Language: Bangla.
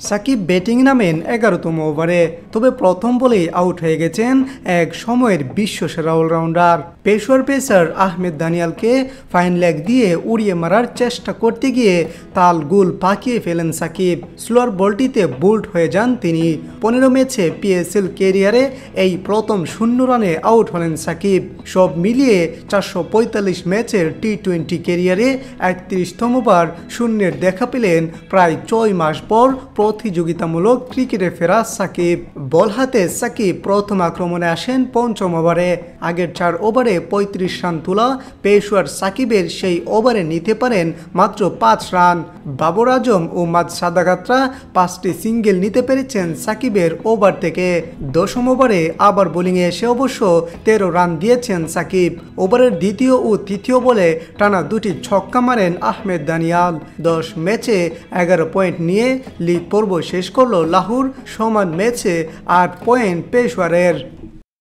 সাকিব ব্যাটিং নামেন 11তম ওভারে, তবে প্রথম বলেই আউট হয়ে গেছেন এক সময়ের বিশ্বসেরা অলরাউন্ডার। পেশোয়ার পেসার আহমেদ দানিয়ালকে ফাইন লেগ দিয়ে উড়িয়ে মারার চেষ্টা করতে গিয়ে তাল গোল পাকিয়ে ফেলেন সাকিব। স্লোয়ার বলটিতে বোল্ড হয়ে যান তিনি। 15 ম্যাচে পিএসএল ক্যারিয়ারে এই প্রথম 0 রানে আউট হলেন সাকিব। সব মিলিয়ে 445 ম্যাচের টি-20 ক্যারিয়ারে 31তম বার শূন্যের দেখা পেলেন প্রায় 6 মাস পর প্রতিযোগিতামূলক ক্রিকেটে ফেরা সাকিব। বল হাতে সাকিব প্রথম আক্রমণে আসেন 5ম ওভারে। আগের 4 ওভারে 35 রান তোলা পেশোয়ার সাকিবের সেই ওভারে নিতে পারেন মাত্র 5 রান। বাবর আজম ও মাদ সাদাগাত্রা 5টি সিঙ্গেল নিতে পেরেছেন সাকিবের ওভার থেকে। 10ম ওভারে আবার বোলিংয়ে এসে অবশ্য 13 রান দিয়েছেন সাকিব। ওভারের দ্বিতীয় ও তৃতীয় বলে টানা 2টি ছক্কা মারেন আহমেদ দানিয়াল। 10 ম্যাচে 11 পয়েন্ট নিয়ে লিগ পর্ব শেষ করল লাহোর। সমান ম্যাচে 8 পয়েন্ট পেশোয়ারের।